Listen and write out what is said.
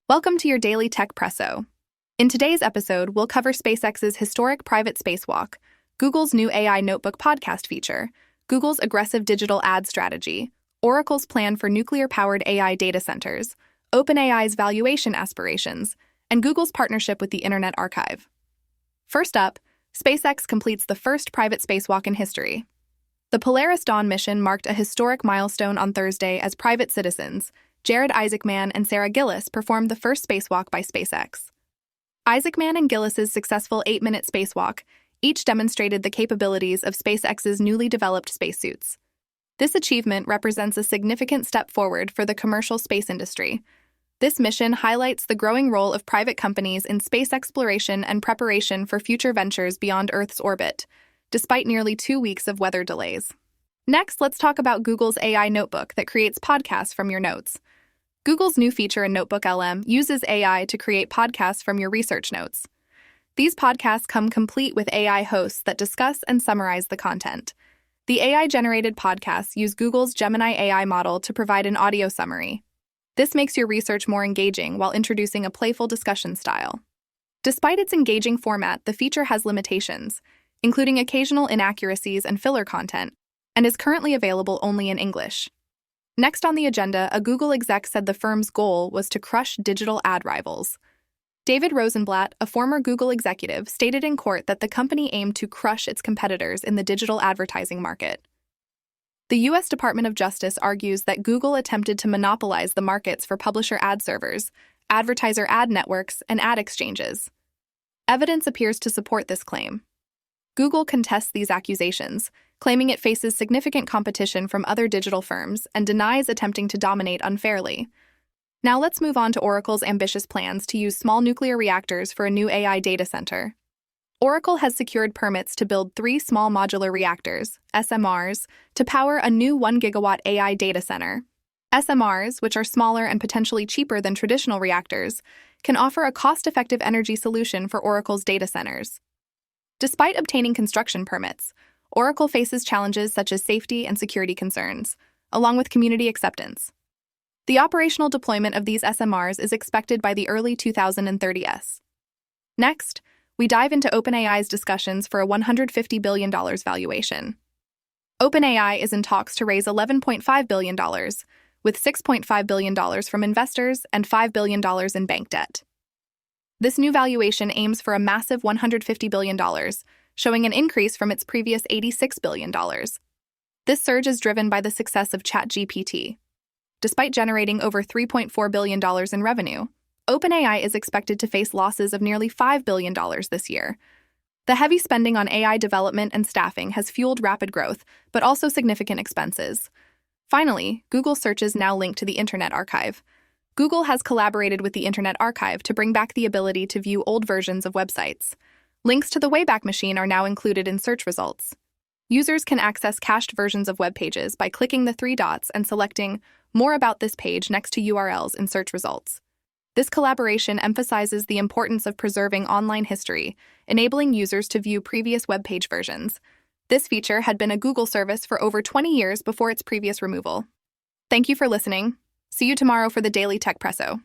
Welcome to your daily Techpresso. In today's episode, we'll cover SpaceX's historic private spacewalk, Google's new AI notebook podcast feature, Google's aggressive digital ad strategy, Oracle's plan for nuclear-powered AI data centers, OpenAI's valuation aspirations, and Google's partnership with the Internet Archive. First up, SpaceX completes the first private spacewalk in history. The Polaris Dawn mission marked a historic milestone on Thursday as private citizens, Jared Isaacman and Sarah Gillis, performed the first spacewalk by SpaceX. Isaacman and Gillis's successful 8-minute spacewalk each demonstrated the capabilities of SpaceX's newly developed spacesuits. This achievement represents a significant step forward for the commercial space industry. This mission highlights the growing role of private companies in space exploration and preparation for future ventures beyond Earth's orbit, despite nearly 2 weeks of weather delays. Next, let's talk about Google's AI notebook that creates podcasts from your notes. Google's new feature in Notebook LM uses AI to create podcasts from your research notes. These podcasts come complete with AI hosts that discuss and summarize the content. The AI-generated podcasts use Google's Gemini AI model to provide an audio summary. This makes your research more engaging while introducing a playful discussion style. Despite its engaging format, the feature has limitations, including occasional inaccuracies and filler content, and is currently available only in English. Next on the agenda, a Google exec said the firm's goal was to crush digital ad rivals. David Rosenblatt, a former Google executive, stated in court that the company aimed to crush its competitors in the digital advertising market. The U.S. Department of Justice argues that Google attempted to monopolize the markets for publisher ad servers, advertiser ad networks, and ad exchanges. Evidence appears to support this claim. Google contests these accusations, claiming it faces significant competition from other digital firms and denies attempting to dominate unfairly. Now let's move on to Oracle's ambitious plans to use small nuclear reactors for a new AI data center. Oracle has secured permits to build 3 small modular reactors, SMRs, to power a new 1-gigawatt AI data center. SMRs, which are smaller and potentially cheaper than traditional reactors, can offer a cost-effective energy solution for Oracle's data centers. Despite obtaining construction permits, Oracle faces challenges such as safety and security concerns, along with community acceptance. The operational deployment of these SMRs is expected by the early 2030s. Next, we dive into OpenAI's discussions for a $150 billion valuation. OpenAI is in talks to raise $11.5 billion, with $6.5 billion from investors and $5 billion in bank debt. This new valuation aims for a massive $150 billion, showing an increase from its previous $86 billion. This surge is driven by the success of ChatGPT. Despite generating over $3.4 billion in revenue, OpenAI is expected to face losses of nearly $5 billion this year. The heavy spending on AI development and staffing has fueled rapid growth, but also significant expenses. Finally, Google searches now link to the Internet Archive. Google has collaborated with the Internet Archive to bring back the ability to view old versions of websites. Links to the Wayback Machine are now included in search results. Users can access cached versions of web pages by clicking the 3 dots and selecting More About This Page next to URLs in search results. This collaboration emphasizes the importance of preserving online history, enabling users to view previous web page versions. This feature had been a Google service for over 20 years before its previous removal. Thank you for listening. See you tomorrow for the Daily Techpresso.